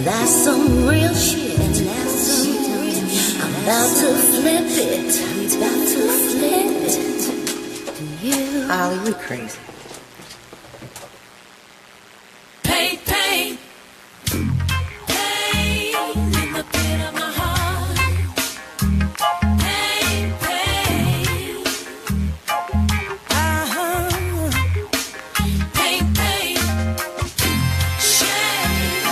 That's some real shit. I'm about to flip it. About to flip it to you. Ollie, you crazy. Pain, pain. Pain in the pit of my heart. Pain, pain. Pain, pain. Shame.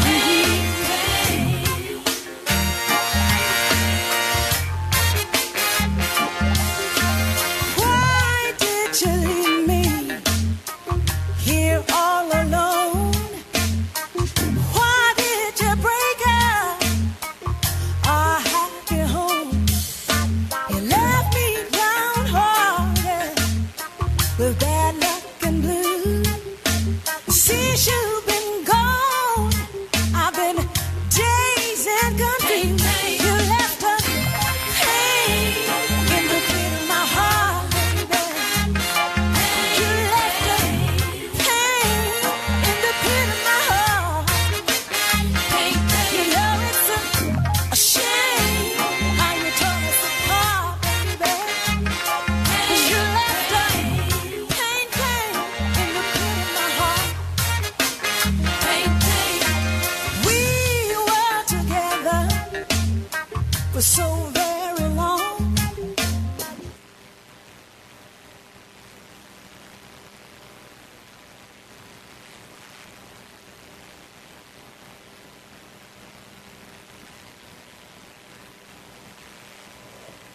Pain, pain. Why did you leave me here all alone? Why did you break up our happy home? You left me downhearted with bad luck and blue. Since you've been gone, I've been dazed and confused. You left a pain in the pit of my heart, baby. You left a pain in the pit of my heart. You know it's a shame how you tore us apart, baby. 'Cause you left a pain, pain in the pit of my heart. Pain, pain. We were together for so very long.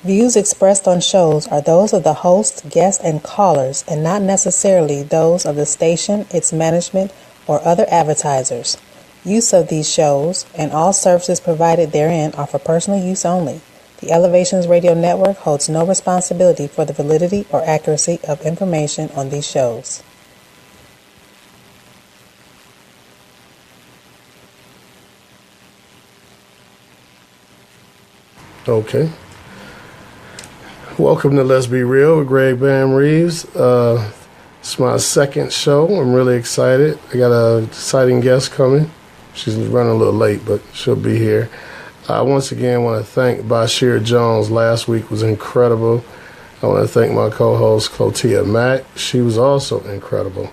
Views expressed on shows are those of the host, guests, and callers, and not necessarily those of the station, its management, or other advertisers. Use of these shows and all services provided therein are for personal use only. The Elevations Radio Network holds no responsibility for the validity or accuracy of information on these shows. Okay. Welcome to Let's Be Real with Greg Bam Reaves. It's my second show. I'm really excited. I got an exciting guest coming. She's running a little late, but she'll be here. I once again want to thank Bashir Jones. Last week was incredible. I want to thank my co-host, Clotia Mack. She was also incredible.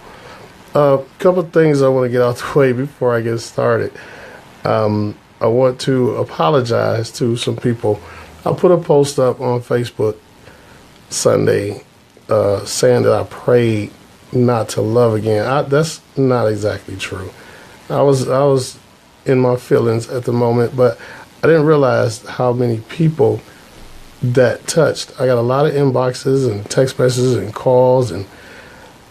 A couple of things I want to get out the way before I get started. I want to apologize to some people. I put a post up on Facebook Sunday saying that I prayed not to love again. That's not exactly true. I was in my feelings at the moment, but I didn't realize how many people that touched. I got a lot of inboxes and text messages and calls, and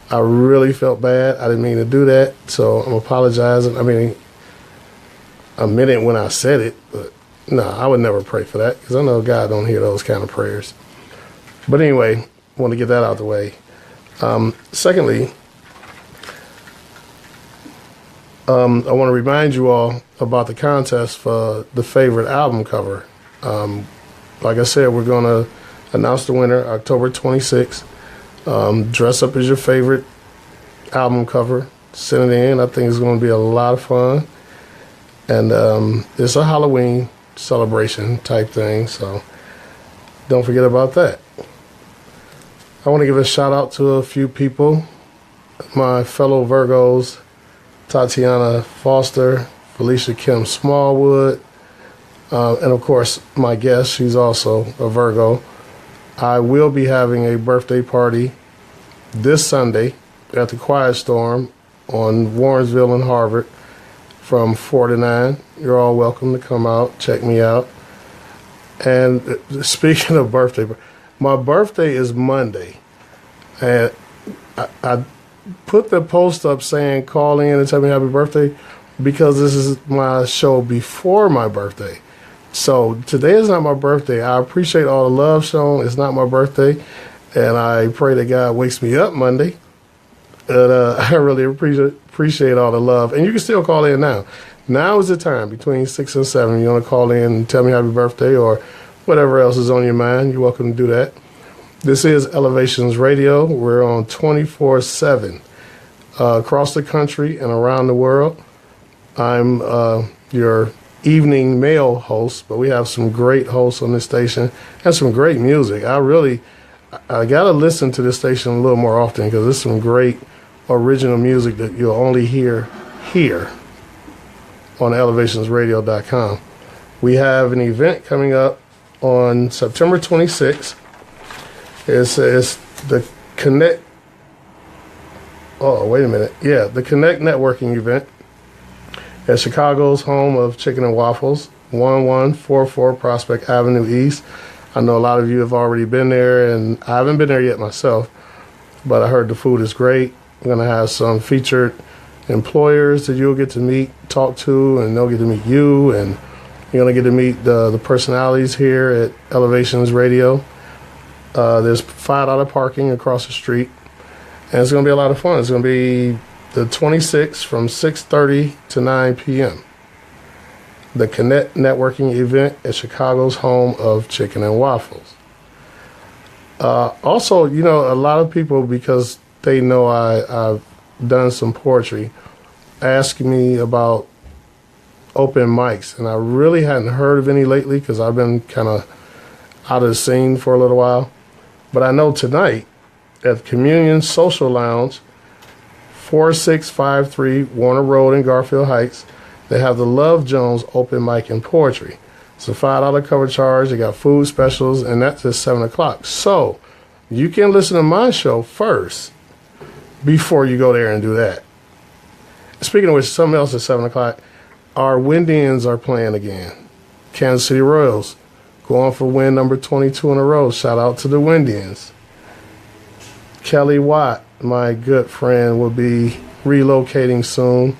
I really felt bad. I didn't mean to do that, so I'm apologizing. I mean, I meant it when I said it, but no, I would never pray for that because I know God don't hear those kind of prayers. But anyway, I want to get that out of the way. Secondly, I want to remind you all about the contest for the favorite album cover. Like I said, we're going to announce the winner October 26th. Dress up as your favorite album cover. Send it in. I think it's going to be a lot of fun. And it's a Halloween celebration type thing, so don't forget about that. I want to give a shout out to a few people. My fellow Virgos, Tatiana Foster, Felicia Kim Smallwood, and of course my guest, she's also a Virgo. I will be having a birthday party this Sunday at the Quiet Storm on Warrensville and Harvard from 4 to 9. You're all welcome to come out, check me out. And speaking of birthday, my birthday is Monday. And I put the post up saying call in and tell me happy birthday because this is my show before my birthday. So today is not my birthday. I appreciate all the love shown. It's not my birthday. And I pray that God wakes me up Monday. And I really appreciate all the love. And you can still call in now. Now is the time between 6 and 7. You want to call in and tell me happy birthday or whatever else is on your mind. You're welcome to do that. 'This is Elevations Radio. We're on 24/7. across the country and around the world. I'm your evening male host, but we have some great hosts on this station and some great music. I got to listen to this station a little more often because there's some great original music that you'll only hear here on elevationsradio.com. We have an event coming up on September 26th. It's the Connect. Oh, wait a minute. Yeah, the Connect networking event at Chicago's home of chicken and waffles, 1144 Prospect Avenue East. I know a lot of you have already been there, and I haven't been there yet myself, but I heard the food is great. We're going to have some featured employers that you'll get to meet, talk to, and they'll get to meet you, and you're going to get to meet the personalities here at Elevations Radio. There's $5 parking across the street, and it's going to be a lot of fun. It's going to be the 26th from 6:30 to 9 p.m. The Connect networking event at Chicago's home of chicken and waffles. Also, a lot of people, because they know I've done some poetry, ask me about open mics, and I really hadn't heard of any lately because I've been kind of out of the scene for a little while. But I know tonight at Communion Social Lounge, 4653 Warner Road in Garfield Heights, they have the Love Jones open mic and poetry. It's a $5 cover charge. They got food specials, and that's at 7 o'clock. So you can listen to my show first before you go there and do that. Speaking of which, something else at 7 o'clock, our Windians are playing again. Kansas City Royals going for win number 22 in a row. Shout out to the Windians. Kelly Watt, my good friend, will be relocating soon.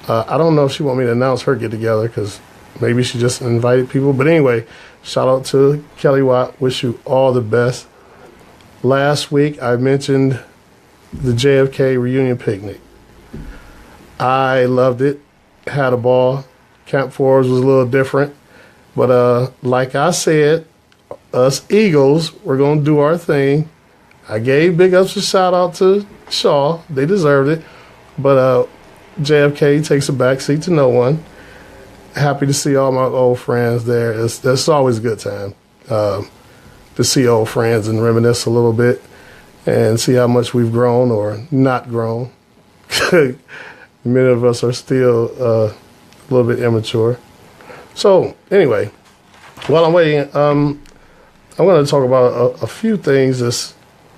I don't know if she want me to announce her get-together because maybe she just invited people. But anyway, shout out to Kelly Watt. Wish you all the best. Last week, I mentioned the JFK reunion picnic. I loved it. Had a ball. Camp Forwards was a little different. But like I said, us Eagles, we're going to do our thing. I gave big ups and shout out to Shaw. They deserved it. But JFK takes a backseat to no one. Happy to see all my old friends there. It's always a good time to see old friends and reminisce a little bit and see how much we've grown or not grown. Many of us are still a little bit immature. So anyway, while I'm waiting, I'm going to talk about a few things that's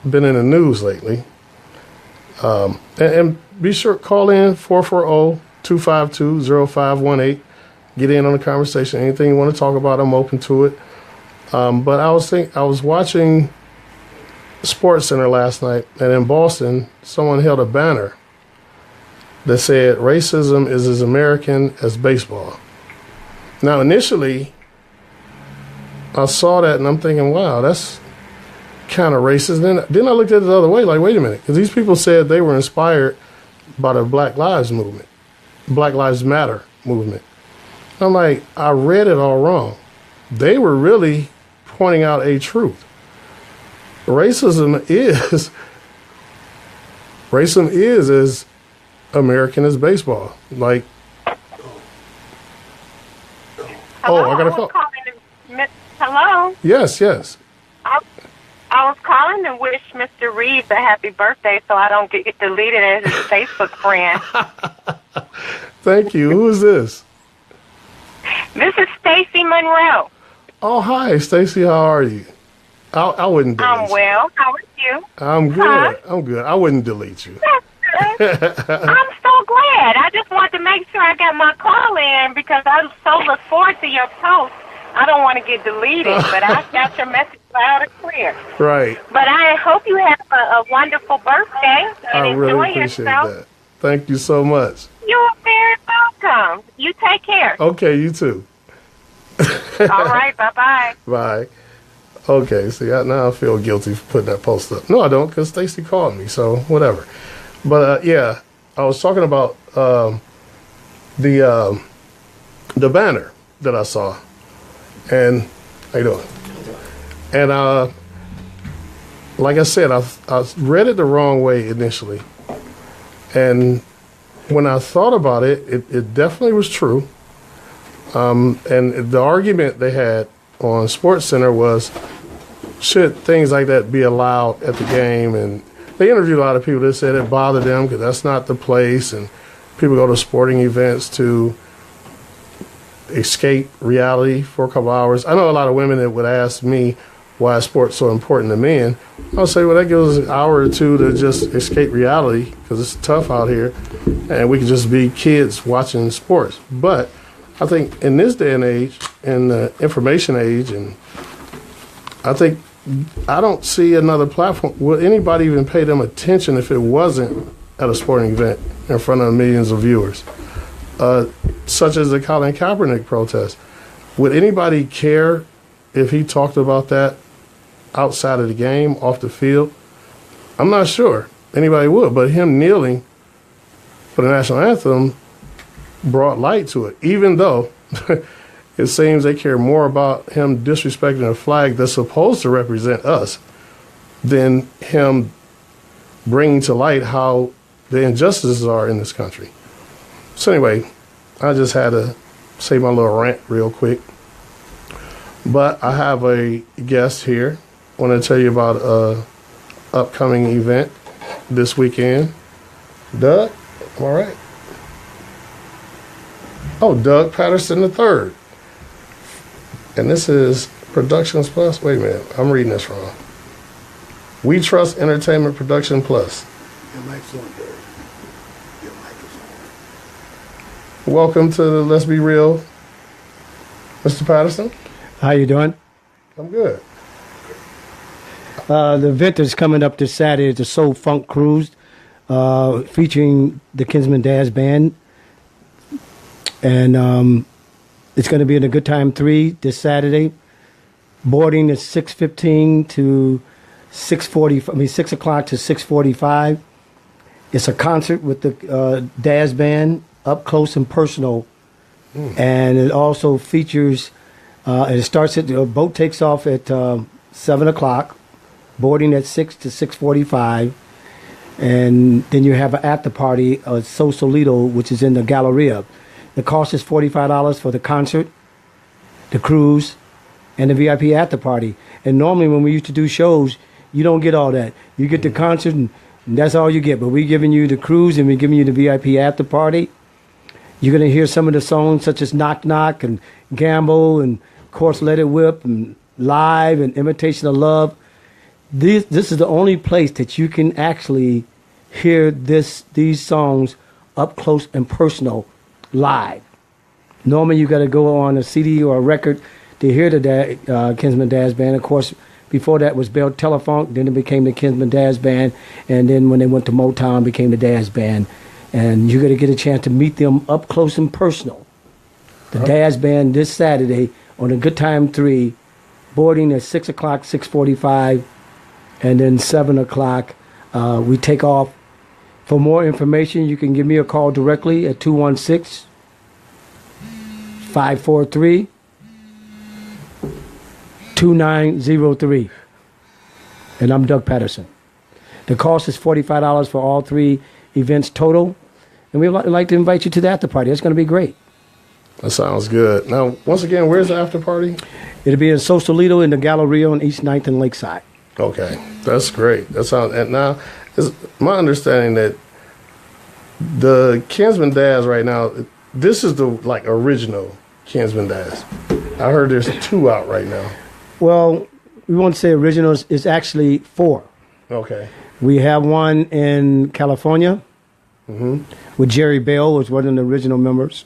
been in the news lately. And be sure to call in 440-252-0518. Get in on the conversation. Anything you want to talk about, I'm open to it. But I was watching Sports Center last night, and in Boston, someone held a banner that said racism is as American as baseball. Now, initially, I saw that and I'm thinking, wow, that's kind of racist. Then I looked at it the other way, like, wait a minute, because these people said they were inspired by the Black Lives movement, Black Lives Matter movement. I'm like, I read it all wrong. They were really pointing out a truth. Racism is as American as baseball. Like, Hello, I got a call. Hello. Yes. I was calling to wish Mr. Reaves a happy birthday so I don't get deleted as his Facebook friend. Thank you. Who is this? This is Stacy Monroe. Oh, hi, Stacy. How are you? I wouldn't delete I'm well. How are you? I'm good. Huh? I'm good. I wouldn't delete you. That's good. I'm so glad. I just wanted to make sure I got my call in because I so look forward to your post. I don't want to get deleted, but I got your message loud and clear. Right. But I hope you have a wonderful birthday and I enjoy really appreciate yourself. that. Thank you so much. You're very welcome. You take care. Okay, you too. All right, bye-bye. Bye. Okay, see, now I feel guilty for putting that post up. No, I don't, because Stacy called me, so whatever. But, yeah, I was talking about the banner that I saw. And how you doing? And like I said, I read it the wrong way initially. And when I thought about it, it definitely was true. And the argument they had on SportsCenter was, should things like that be allowed at the game? And they interviewed a lot of people that said it bothered them because that's not the place, and people go to sporting events to escape reality for a couple hours. I know a lot of women that would ask me why is sports so important to men. I'll say, well, that gives us an hour or two to just escape reality because it's tough out here, and we can just be kids watching sports. But I think in this day and age, in the information age, and I don't see another platform. Would anybody even pay them attention if it wasn't at a sporting event in front of millions of viewers, such as the Colin Kaepernick protest? Would anybody care if he talked about that outside of the game, off the field? I'm not sure anybody would, but him kneeling for the national anthem brought light to it, even though it seems they care more about him disrespecting a flag that's supposed to represent us than him bringing to light how the injustices are in this country. So anyway, I just had to say my little rant real quick. But I have a guest here. I want to tell you about an upcoming event this weekend. Doug, all right. Oh, Doug Patterson III. And this is Productions Plus. Wait a minute, I'm reading this wrong. We Trust Entertainment Production Plus. Your mic's on, Derek. Your mic is on. Welcome to the Let's Be Real, Mr. Patterson. How you doing? I'm good. The event that's coming up this Saturday is the Soul Funk Cruise, featuring the Kinsman Dazz Band. And it's going to be in a Good Time 3 this Saturday. Boarding is 6:15 to 6:40. 6 o'clock to 6:45. It's a concert with the Dazz Band, up close and personal. And it also features. It starts at the boat takes off at 7 o'clock. Boarding at 6 to 6:45. And then you have an after party at Sausalito, which is in the Galleria. The cost is $45 for the concert, the cruise, and the VIP after party. And normally when we used to do shows, you don't get all that. You get the concert, and that's all you get. But we're giving you the cruise, and we're giving you the VIP after party. You're going to hear some of the songs such as Knock Knock and Gamble and, of course, Let It Whip and Live and Imitation of Love. This is the only place that you can actually hear these songs up close and personal live. Normally you got to go on a CD or a record to hear the Kinsman Dazz Band. Of course, before that was Bell Telefunk, then it became the Kinsman Dazz Band, and then when they went to Motown, it became the Dazz Band. And you're going to get a chance to meet them up close and personal. The Dazz Band this Saturday on a Good Time 3, boarding at 6 o'clock, 6:45, and then 7 o'clock we take off. For more information, you can give me a call directly at 216-543-2903. And I'm Doug Patterson. The cost is $45 for all three events total. And we'd like to invite you to the after party. It's going to be great. That sounds good. Now, once again, where's the after party? It'll be in Sausalito in the Galleria on East 9th and Lakeside. Okay, that's great. That sounds. And now, it's my understanding that the Kinsman Dazz right now, this is the original Kinsman Dazz. I heard there's 2 out right now. Well, we won't say originals. It's actually 4. Okay. We have one in California with Jerry Bell, who's one of the original members.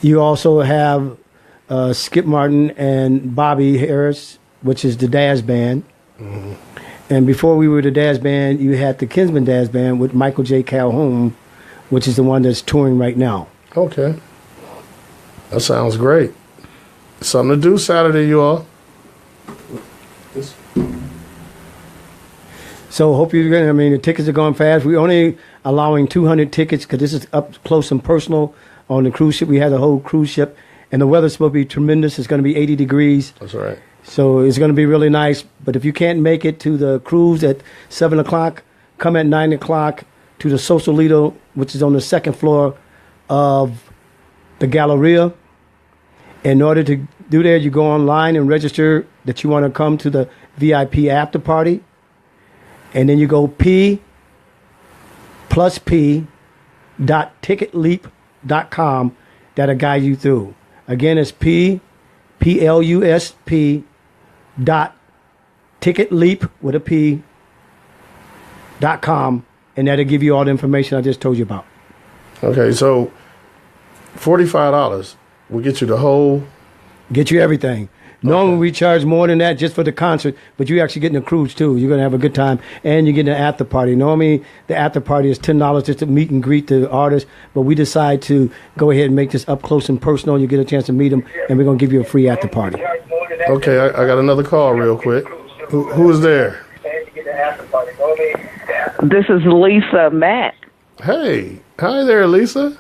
You also have Skip Martin and Bobby Harris, which is the Dazz Band. And before we were the Dazz Band, you had the Kinsman Dazz Band with Michael J. Calhoun, which is the one that's touring right now. Okay. That sounds great. Something to do Saturday, you all. So hope you're going to, the tickets are going fast. We're only allowing 200 tickets because this is up close and personal on the cruise ship. We had the whole cruise ship, and the weather's supposed to be tremendous. It's going to be 80 degrees. That's right. So it's going to be really nice. But if you can't make it to the cruise at 7 o'clock, come at 9 o'clock to the Social Leader, which is on the second floor of the Galleria. In order to do that, you go online and register that you want to come to the VIP after party. And then you go p+p.ticketleap.com. That'll guide you through. Again, it's p+p dot ticketleap with a p.com, and that'll give you all the information I just told you about. Okay, so $45 will get you the whole. Get you everything. Normally we charge more than that just for the concert, but you're actually getting a cruise too. You're going to have a good time, and you're getting an after party. Normally the after party is $10 just to meet and greet the artist, but we decide to go ahead and make this up close and personal. You get a chance to meet them, and we're going to give you a free after party. Okay, I got another call real quick. Who is there? This is Lisa Mack. Hey, hi there, Lisa.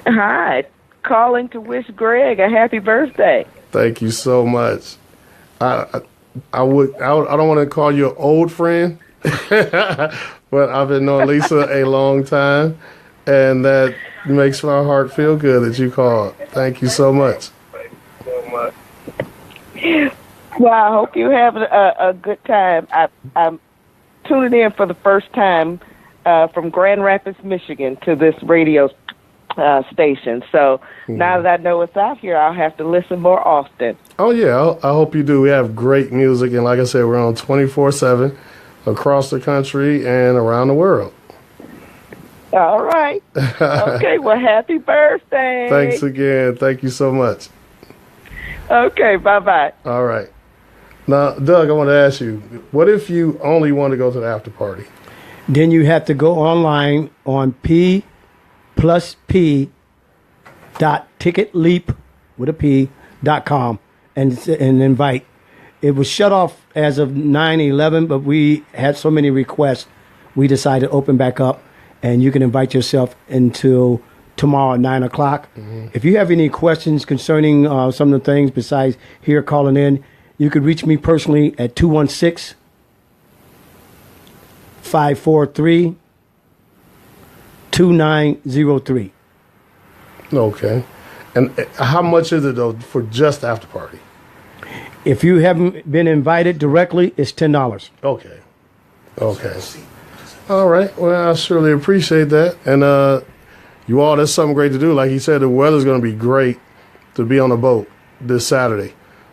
Hi. Calling to wish Greg a happy birthday. Thank you so much. I don't want to call you an old friend, but I've been knowing Lisa a long time, and that makes my heart feel good that you called. Thank you so much. Well, I hope you have a good time. I'm tuning in for the first time from Grand Rapids, Michigan, to this radio station. So now that I know it's out here, I'll have to listen more often. Oh, yeah. I hope you do. We have great music. And like I said, we're on 24/7 across the country and around the world. All right. Okay. Well, happy birthday. Thanks again. Thank you so much. Okay. Bye-bye. All right. Now, Doug, I want to ask you, what if you only want to go to the after party? Then you have to go online on p+p.ticketleap with a p.com and invite. It was shut off as of 9/11, but we had so many requests, we decided to open back up, and you can invite yourself until tomorrow at 9 o'clock. Mm-hmm. If you have any questions concerning some of the things besides here calling in, you could reach me personally at 216-543-2903. Okay. And how much is it, though, for just after party? If you haven't been invited directly, it's $10. Okay. Okay. All right. Well, I surely appreciate that. And you all, that's something great to do. Like he said, the weather's going to be great to be on a boat this Saturday.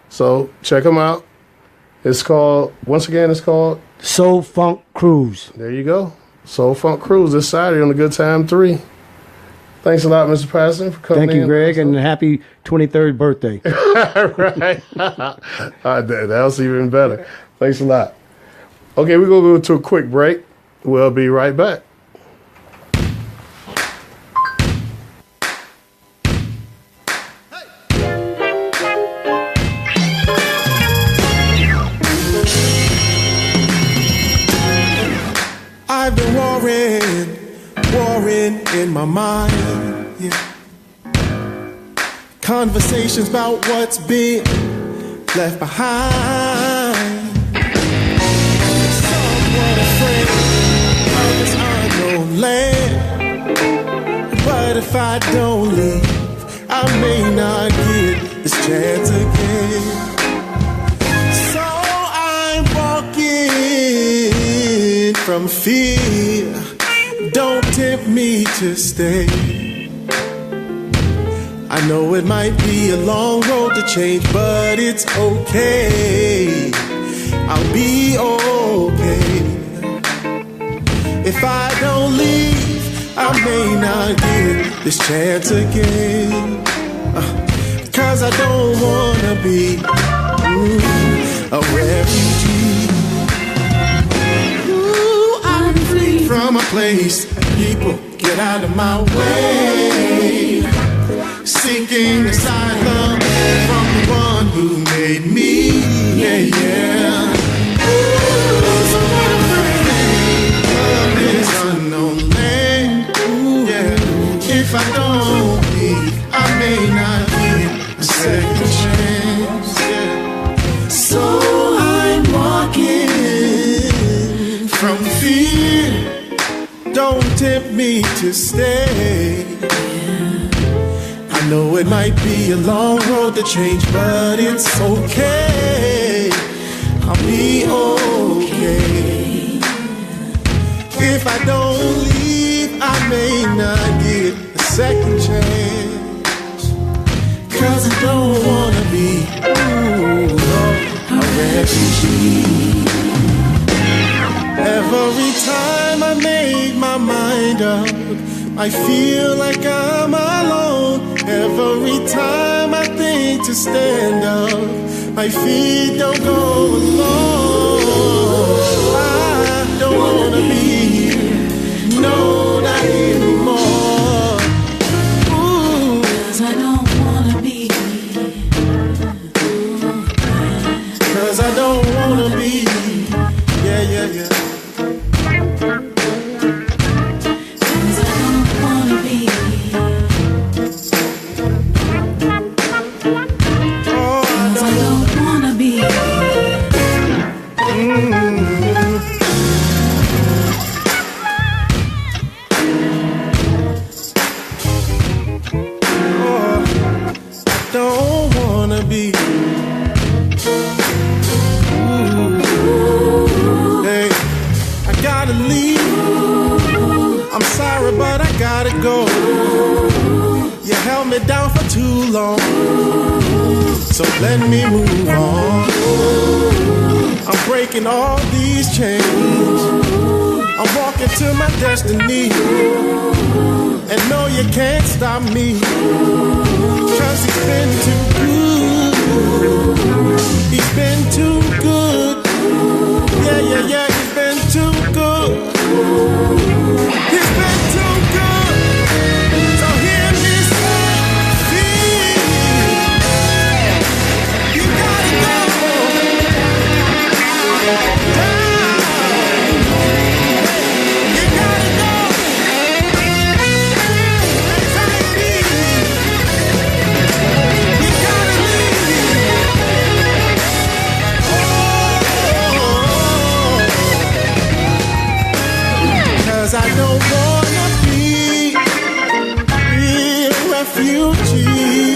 So check them out. It's called Soul Funk Cruise. There you go. Soul Funk Cruise this Saturday on the Good Time 3. Thanks a lot, Mr. Patterson, for coming in. Thank you, Greg, and happy 23rd birthday. Right. That was even better. Thanks a lot. Okay, we're going to go to a quick break. We'll be right back. I've been warring in my mind, yeah. Conversations about what's been left behind. Somewhat afraid of this unknown land. But if I don't leave, I may not get this chance again. So I'm walking from fear. Don't tempt me to stay. I know it might be a long road to change, but it's okay. I'll be okay. If I don't leave, I may not get this chance again. 'Cause I don't wanna be a refugee. I'm free from a place. People, get out of my way. Seeking asylum from the one who made me. Yeah, yeah. So what I'm afraid of this unknown land. Yeah. If I don't leave, I may not get a second chance. Yeah. So I'm walking from fear. to stay. I know it might be a long road to change, but it's okay. I'll be okay. If I don't leave, I may not get a second chance. 'Cause I don't wanna be a refugee. Every time I make my mind up, I feel like I'm alone. Every time I think to stand up, my feet don't go alone. I don't wanna be here, no, not anymore. Ooh. 'Cause I don't wanna be here. 'Cause I don't wanna be here. Yeah, yeah, yeah. Down for too long, so let me move on. I'm breaking all these chains, I'm walking to my destiny, and no, you can't stop me, 'cause he's been too good. He's been too good. Yeah, yeah, yeah, he's been too good. He's been too good. So hear me say, you gotta go down. You gotta go. Anxiety. You gotta leave. Oh. 'Cause I don't wanna be a refugee.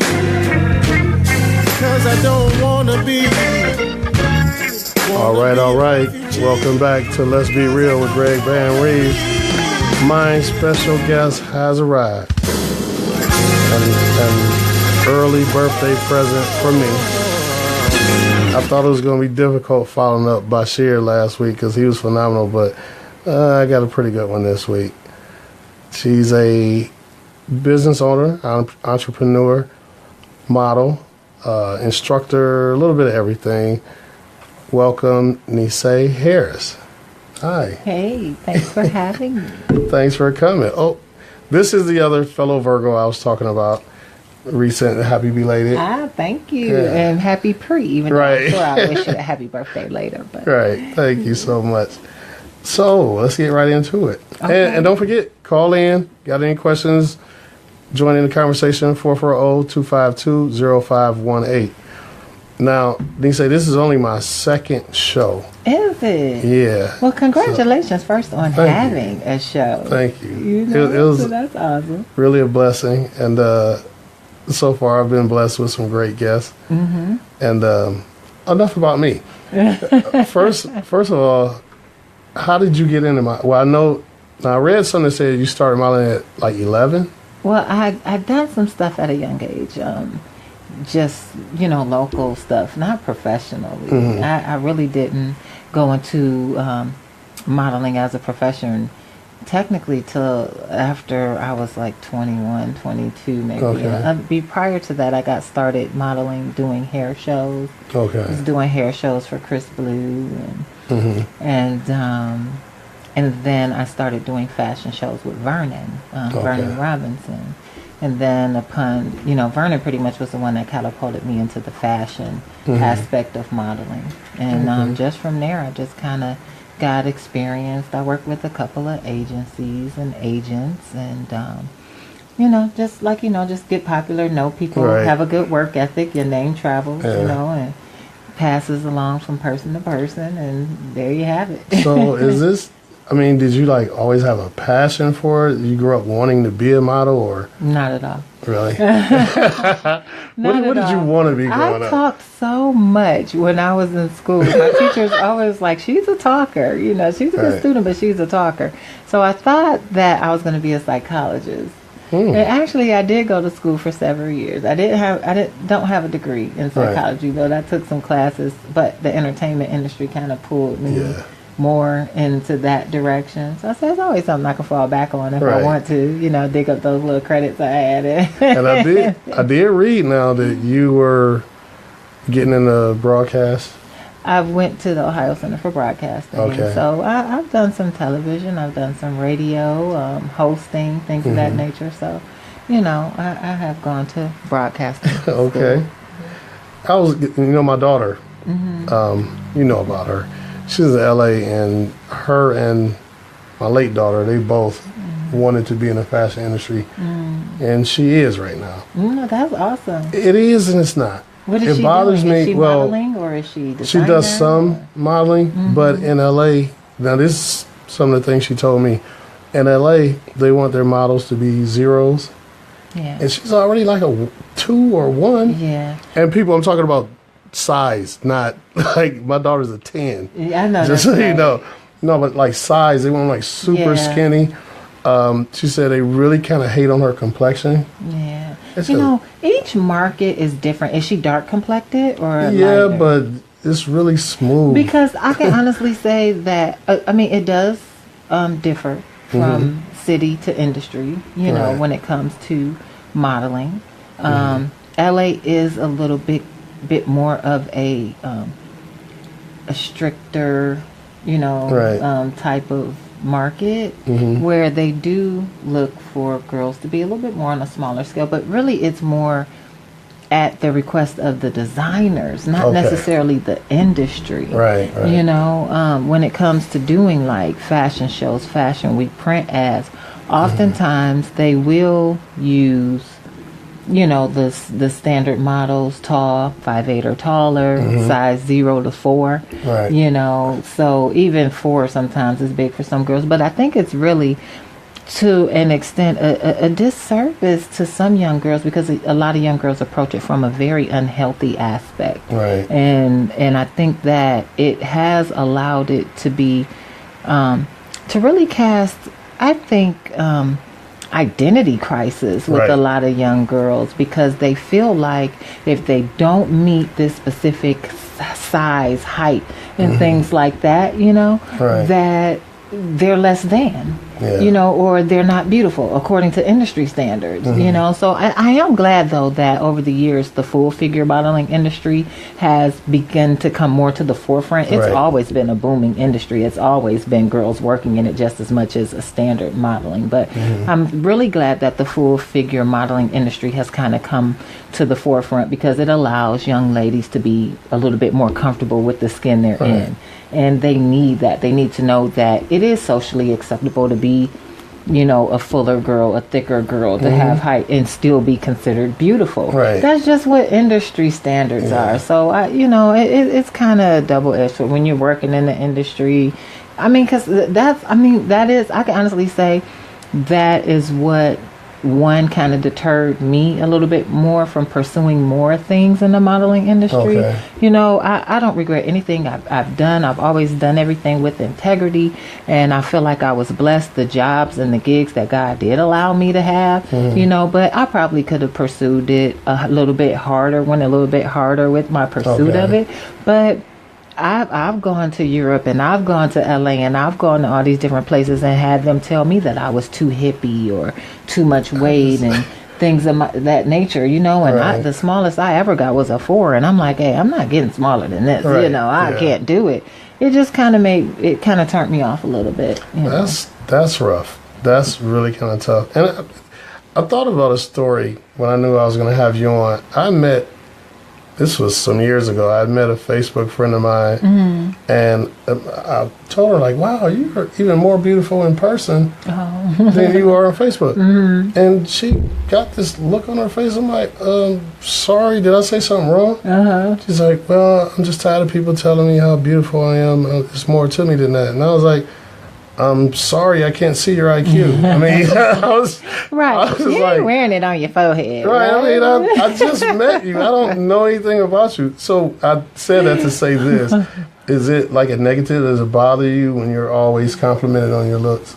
'Cause I don't wanna be. All right. Welcome back to Let's Be Real with Greg Van Reaves. My special guest has arrived. An early birthday present for me. I thought it was going to be difficult following up Bashir last week because he was phenomenal, but I got a pretty good one this week. She's a business owner, entrepreneur, model, instructor, a little bit of everything. Welcome, Nissay Harris. Hi. Hey, thanks for having me. Thanks for coming. Oh, this is the other fellow Virgo I was talking about. Recent, happy belated. Thank you. Yeah. And happy pre, even Right. though I'm sure I wish you a happy birthday later. But Right. Thank you so much. So let's get right into it. Okay. And don't forget, call in. Got any questions? Join in the conversation, 440-252-0518. Now, Nissay, this is only my second show. is it? Yeah. Well, congratulations first on Thank you. having a show. Thank you. You know, It was so that's awesome. really a blessing. And so far, I've been blessed with some great guests. Mm-hmm. And enough about me. First of all, how did you get into my? Well, I read something that said you started modeling at like 11. Well, I done some stuff at a young age. Just, local stuff, not professionally. Mhm. I really didn't go into modeling as a profession technically till after I was like 21, 22 maybe. Okay. Prior to that, I got started modeling, doing hair shows. I was Okay. doing hair shows for Chris Blue Mhm. and then I started doing fashion shows with Vernon, Vernon Robinson. And then Vernon pretty much was the one that catapulted me into the fashion aspect of modeling. And just from there, I just kind of got experienced. I worked with a couple of agencies and agents and, just get popular, know people, Right. have a good work ethic, your name travels, Yeah. and passes along from person to person, and there you have it. So is this I mean, did you like always have a passion for it? You grew up wanting to be a model, or Not at all. really? Not what at did you all. want to be growing I up? talked so much when I was in school. My teachers always like, she's a talker. You know, she's a good Right. student, but she's a talker. So I thought that I was going to be a psychologist. Hmm. And actually, I did go to school for several years. I don't have a degree in psychology, but I took some classes. But the entertainment industry kind of pulled me Yeah. more into that direction. So I said, it's always something I can fall back on if I Right. want to, you know, dig up those little credits I had. And I did read now that you were getting into broadcast. I went to the Ohio Center for Broadcasting. Okay. So I've done some television, I've done some radio, hosting, things of that nature. So, you know, I have gone to broadcasting. Okay. My daughter, you know about her. She's in LA, and her and my late daughter, they both wanted to be in the fashion industry. And she is right now. That's awesome. It is and it's not. What is It she bothers doing? me. Is she Well, modeling or is she she designer? does some modeling, but in LA, now this is some of the things she told me. In LA, they want their models to be zeros, Yeah. and she's already like a 2 or 1. Yeah. And people, I'm talking about size, not like my daughter's a 10. Yeah, I know. Just that's so you right. know. No, but like size, they want like super Yeah. skinny. She said they really kind of hate on her complexion. Yeah. It's You a- know, each market is different. Is she dark complected or Yeah, lighter? but it's really smooth. Because I can honestly say that, I mean, it does differ from city to industry, you know, Right. when it comes to modeling. LA is a little bit more of a stricter, you know, Right. type of market where they do look for girls to be a little bit more on a smaller scale, but really it's more at the request of the designers, not Okay. necessarily the industry. Right, right. You know, when it comes to doing like fashion shows, fashion week, print ads, oftentimes they will use, you know, the standard models, tall, 5'8" or taller, size 0 to 4. Right. You know, so even 4 sometimes is big for some girls. But I think it's really, to an extent, a disservice to some young girls because a lot of young girls approach it from a very unhealthy aspect. Right. And I think that it has allowed it to be, to really cast, I think, identity crisis with Right. a lot of young girls because they feel like if they don't meet this specific size, height, and things like that, you know, Right. that they're less than. Yeah. You know, or they're not beautiful according to industry standards, you know. So I am glad, though, that over the years, the full figure modeling industry has begun to come more to the forefront. It's Right. always been a booming industry. It's always been girls working in it just as much as a standard modeling. But I'm really glad that the full figure modeling industry has kind of come to the forefront because it allows young ladies to be a little bit more comfortable with the skin they're Right. in. And they need that. They need to know that it is socially acceptable to be, you know, a fuller girl, a thicker girl, to have height and still be considered beautiful. Right. That's just what industry standards are. So, it's kind of double-edged when you're working in the industry. I mean, because that is, I can honestly say that is what one kind of deterred me a little bit more from pursuing more things in the modeling industry. Okay. You know, I don't regret anything I've done. I've always done everything with integrity, and I feel like I was blessed the jobs and the gigs that God did allow me to have, you know, but I probably could have pursued it a little bit harder, went a little bit harder with my pursuit Okay. of it. But I've gone to Europe and I've gone to LA and I've gone to all these different places and had them tell me that I was too hippie or too much weight and things of that nature, you know. And Right. the smallest I ever got was a 4, and I'm like, hey, I'm not getting smaller than this, you Right, know. I yeah. can't do it. It just kind of turned me off a little bit. You know? That's rough. That's really kind of tough. And I thought about a story when I knew I was going to have you on. This was some years ago. I met a Facebook friend of mine, and I told her, like, wow, you're even more beautiful in person than you are on Facebook. And she got this look on her face. I'm like, sorry, did I say something wrong? She's like, well, I'm just tired of people telling me how beautiful I am. There's more to me than that. And I was like, I'm sorry, I can't see your IQ. I mean, I was You're like, wearing it on your forehead. right. I mean, I just met you. I don't know anything about you. So I said that to say this. Is it like a negative? Does it bother you when you're always complimented on your looks?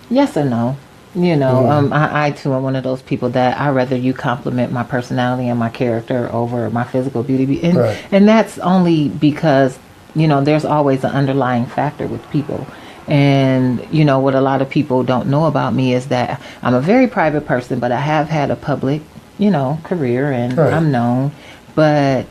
Yes or no. You know, I too am one of those people that I rather you compliment my personality and my character over my physical beauty. And that's only because, you know, there's always an underlying factor with people. And, you know, what a lot of people don't know about me is that I'm a very private person, but I have had a public, you know, career and I'm known. But,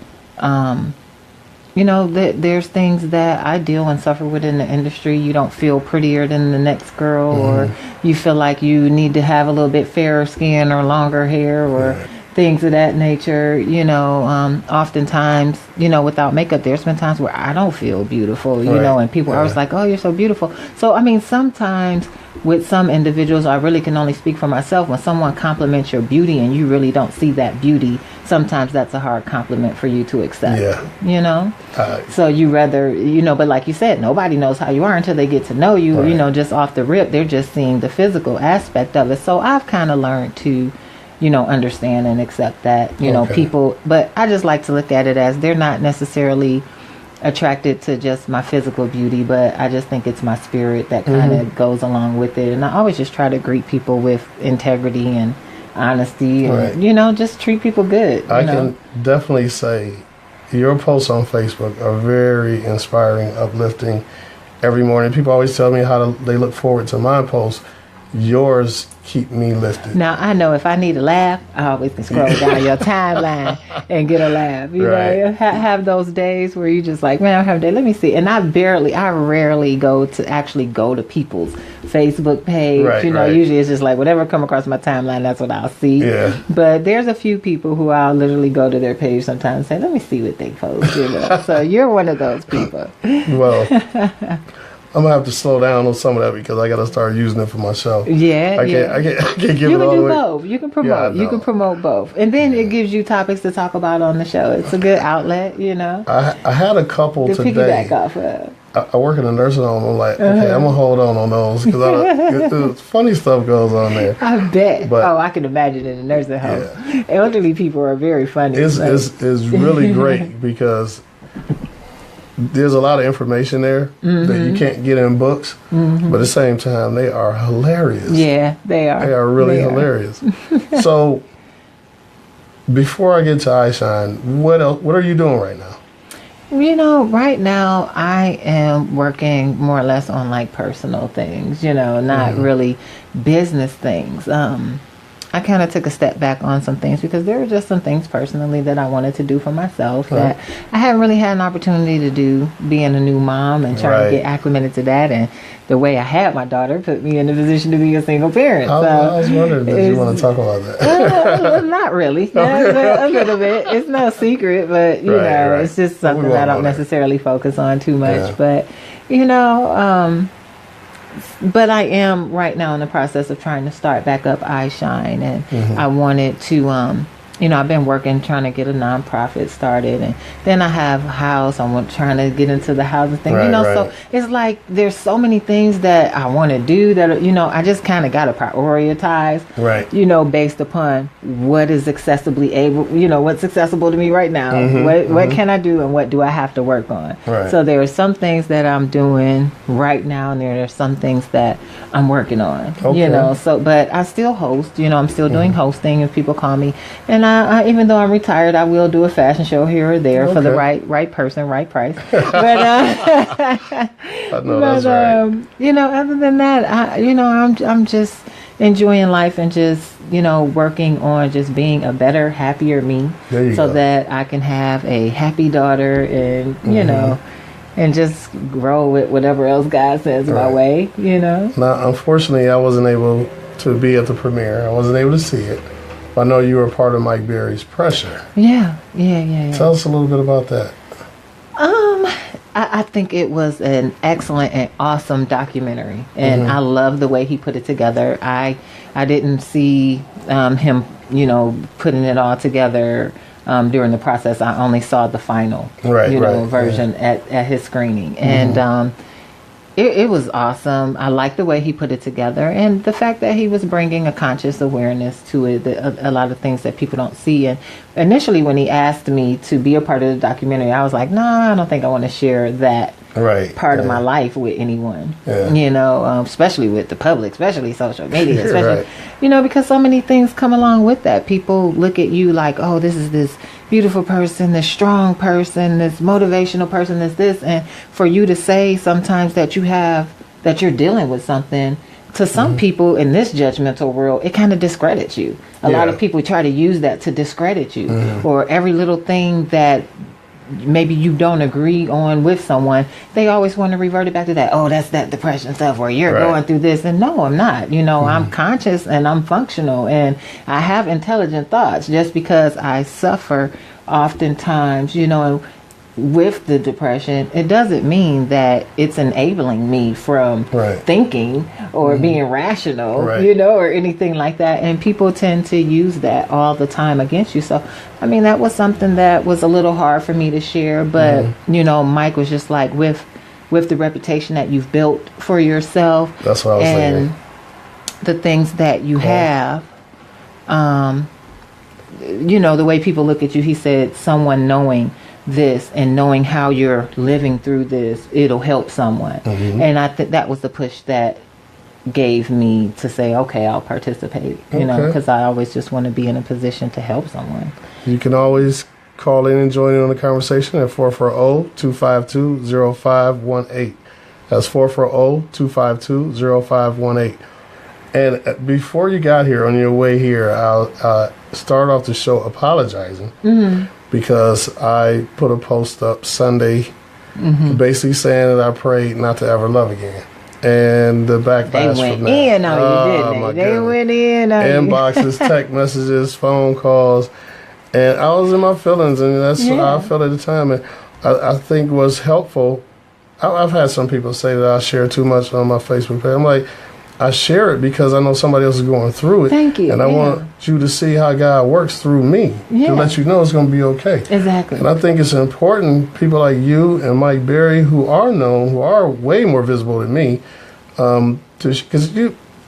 you know, there's things that I deal and suffer with in the industry. You don't feel prettier than the next girl, or you feel like you need to have a little bit fairer skin or longer hair or things of that nature. You know, oftentimes, you know, without makeup, there's been times where I don't feel beautiful, you know, and people are always like, oh, you're so beautiful. So, I mean, sometimes with some individuals, I really can only speak for myself. When someone compliments your beauty and you really don't see that beauty, sometimes that's a hard compliment for you to accept. You know? So you rather, you know, but like you said, nobody knows how you are until they get to know you, you know, just off the rip. They're just seeing the physical aspect of it. So I've kind of learned to, you know, understand and accept that, you know, people, but I just like to look at it as they're not necessarily attracted to just my physical beauty, but I just think it's my spirit that kind of goes along with it. And I always just try to greet people with integrity and honesty and, you know, just treat people good. I can definitely say your posts on Facebook are very inspiring, uplifting. Every morning, people always tell me how they look forward to my posts. Yours keep me lifted. Now, I know if I need a laugh, I always can scroll down your timeline and get a laugh. You know, have those days where you just like, man, I have a day. Let me see. And I rarely go to people's Facebook page. You know, usually it's just like whatever come across my timeline, that's what I'll see. But there's a few people who I'll literally go to their page sometimes and say, let me see what they post. You know? So you're one of those people. Well, I'm gonna have to slow down on some of that because I gotta start using it for myself. I can't give you it all away. You can do both. You can promote. You can promote both, and then it gives you topics to talk about on the show. It's a good outlet, you know. I had a couple today. Piggyback off of. I work in a nursing home. I'm like, okay, I'm gonna hold on those because funny stuff goes on there. I bet. But, I can imagine in a nursing home. Elderly people are very funny. It's really great because there's a lot of information there that you can't get in books, but at the same time, they are hilarious. Yeah, they are. They are really hilarious. So, before I get to iShine, what are you doing right now? You know, right now I am working more or less on like personal things, you know, not really business things. I kind of took a step back on some things because there were just some things personally that I wanted to do for myself that I hadn't really had an opportunity to do being a new mom and trying to get acclimated to that. And the way I had my daughter put me in the position to be a single parent. I was wondering if you want to talk about that. Not really. A little bit. It's no secret, but, you know, it's just something I don't necessarily focus on too much. But, you know, but I am right now in the process of trying to start back up iShine, and I wanted to, you know, I've been working trying to get a nonprofit started, and then I have a house. I'm trying to get into the housing thing, you know. So it's like there's so many things that I want to do that, you know, I just kind of got to prioritize, you know, based upon what is accessibly able, you know, what's accessible to me right now. What can I do and what do I have to work on? So there are some things that I'm doing right now, and there are some things that I'm working on, you know. So, but I still host, you know, I'm still doing hosting if people call me, and I, even though I'm retired, I will do a fashion show here or there for the right person, right price. But you know, other than that, you know, I'm just enjoying life and just, you know, working on just being a better, happier me, so that I can have a happy daughter and you know, and just grow with whatever else God sends my way, you know. Now, unfortunately, I wasn't able to be at the premiere. I wasn't able to see it. I know you were part of Mike Berry's Pressure. Yeah. Tell us a little bit about that. I think it was an excellent and awesome documentary, and I love the way he put it together. I didn't see him, you know, putting it all together during the process. I only saw the final, version at his screening, and It was awesome. I like the way he put it together, and the fact that he was bringing a conscious awareness to it. A lot of things that people don't see. And initially, when he asked me to be a part of the documentary, I was like, "Nah, I don't think I want to share that part of my life with anyone." You know, especially with the public, especially social media, especially you know, because so many things come along with that. People look at you like, "Oh, this is this beautiful person, this strong person, this motivational person, this," and for you to say sometimes that you're dealing with something, to some people in this judgmental world, it kind of discredits you. A lot of people try to use that to discredit you, or every little thing that maybe you don't agree on with someone, they always want to revert it back to that. Oh, that's that depression stuff, or you're going through this. And no, I'm not. You know, I'm conscious and I'm functional and I have intelligent thoughts. Just because I suffer oftentimes, you know, with the depression, it doesn't mean that it's enabling me from thinking or being rational, you know, or anything like that. And people tend to use that all the time against you. So, I mean, that was something that was a little hard for me to share. But, you know, Mike was just like, with the reputation that you've built for yourself, that's what I was and saying. The things that you have, you know, the way people look at you, he said, someone knowing this and knowing how you're living through this, it'll help someone. And I think that was the push that gave me to say, okay, I'll participate, you know, because I always just want to be in a position to help someone. You can always call in and join in on the conversation at 440-252-0518. That's 440-252-0518. And before you got here, on your way here, I'll start off the show apologizing because I put a post up Sunday basically saying that I prayed not to ever love again. And the backlash from that. They went in on you, didn't they? They went in on you. Inboxes, text messages, phone calls. And I was in my feelings, and that's how I felt at the time. And I think was helpful. I've had some people say that I share too much on my Facebook page. I'm like, I share it because I know somebody else is going through it. Thank you. And I want you to see how God works through me to let you know it's going to be okay. Exactly. And I think it's important, people like you and Mike Berry, who are known, who are way more visible than me, because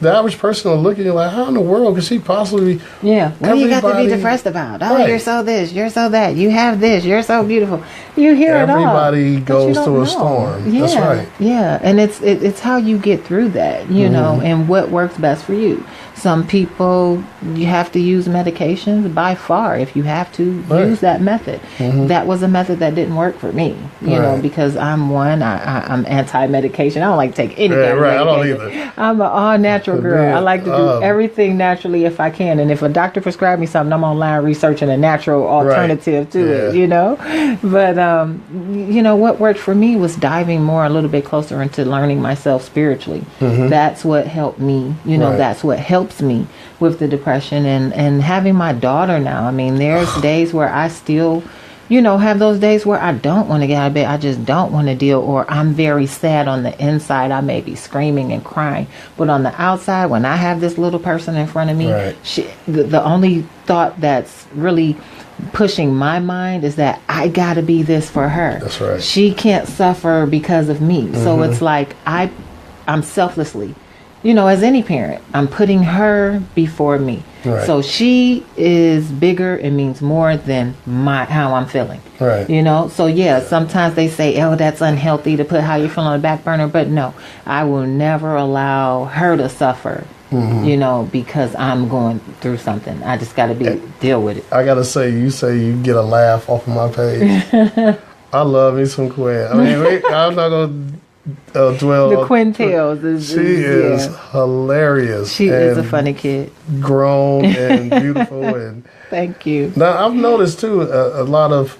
the average person will look at you like, how in the world could she possibly be? Yeah, what do you got to be depressed about? Oh, you're so this, you're so that, you have this, you're so beautiful. You hear it all. Everybody goes through a storm. Yeah, that's right. Yeah, and it's how you get through that, you know, and what works best for you. Some people, you have to use medications by far. If you have to, use that method. That was a method that didn't work for me, you know, because I'm anti-medication. I don't like to take any kind of medication. I don't either. I'm an all-natural girl. I like to do everything naturally if I can. And if a doctor prescribed me something, I'm online researching a natural alternative to it, you know. But, you know, what worked for me was diving more a little bit closer into learning myself spiritually. That's what helped me, you know, that's what helps me with the depression and having my daughter now. I mean, there's days where I still, you know, have those days where I don't want to get out of bed. I just don't want to deal, or I'm very sad on the inside. I may be screaming and crying, but on the outside, when I have this little person in front of me, the only thought that's really pushing my mind is that I gotta be this for her. That's right. She can't suffer because of me. So it's like I'm selflessly, you know, as any parent, I'm putting her before me. So she is bigger and means more than how I'm feeling. You know, so sometimes they say, oh, that's unhealthy to put how you feel on the back burner. But no, I will never allow her to suffer, you know, because I'm going through something. I just got to deal with it. I got to say you get a laugh off of my page. I love me some Quinn. I mean, I'm not going to dwell. The Quintales she is hilarious. She is a funny kid. Grown and beautiful. And thank you. Now I've noticed too a lot of,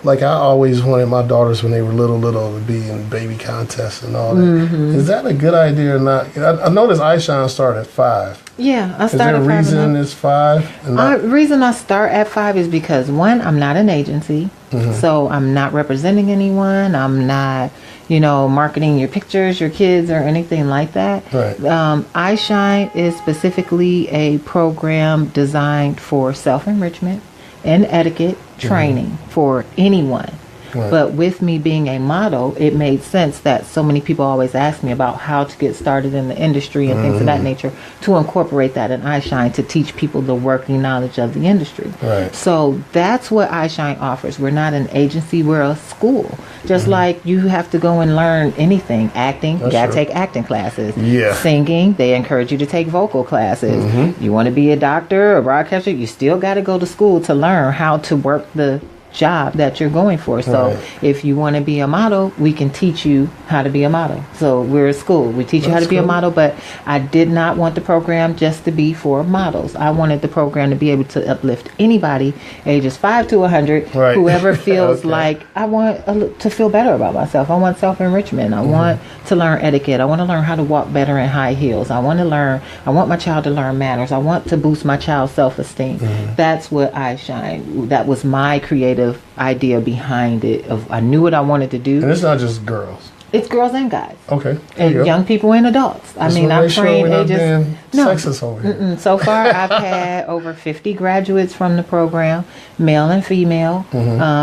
like, I always wanted my daughters when they were little to be in baby contests and all that. Is that a good idea or not? I noticed iShine started at 5. Yeah, I started. Is there a reason it's 5? The reason I start at 5 is because, one, I'm not an agency, so I'm not representing anyone. I'm not, you know, marketing your pictures, your kids, or anything like that. iShine is specifically a program designed for self-enrichment and etiquette training for anyone. Right. But with me being a model, it made sense that so many people always ask me about how to get started in the industry and things of that nature, to incorporate that in iShine to teach people the working knowledge of the industry. Right. So that's what iShine offers. We're not an agency, we're a school. Just like you have to go and learn anything. Acting, you got to take acting classes. Yeah. Singing, they encourage you to take vocal classes. You want to be a doctor or broadcaster, you still got to go to school to learn how to work the job that you're going for. So if you want to be a model, we can teach you how to be a model. So we're a school. We teach you how to be a model, but I did not want the program just to be for models. I wanted the program to be able to uplift anybody ages 5 to 100, whoever feels like I want to feel better about myself. I want self-enrichment. I want to learn etiquette. I want to learn how to walk better in high heels. I want my child to learn manners. I want to boost my child's self-esteem. That's what iShine, that was my creative idea behind it. I knew what I wanted to do. And it's not just girls. It's girls and guys. Okay. And young people and adults. I mean, I've trained ages. Sexist over here. So far, I've had over 50 graduates from the program, male and female,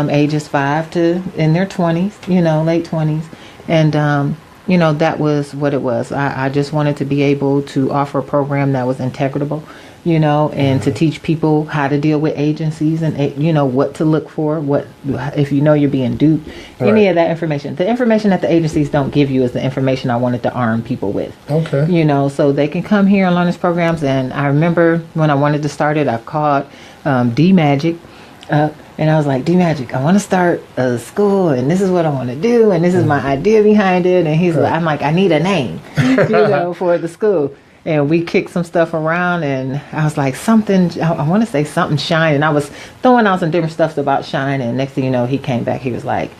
ages 5 to in their 20s, late 20s. And, that was what it was. I just wanted to be able to offer a program that was integrable, and to teach people how to deal with agencies and, what to look for, what if you're being duped, any of that information. The information that the agencies don't give you is the information I wanted to arm people with. Okay. So they can come here and learn these programs. And I remember when I wanted to start it, I called D Magic and I was like, D Magic, I want to start a school and this is what I want to do and this is my idea behind it. And he's like, I'm like, I need a name, for the school. And we kicked some stuff around, and I was like, I want to say something Shine. And I was throwing out some different stuff about Shine, and next thing you know, he came back. He was like,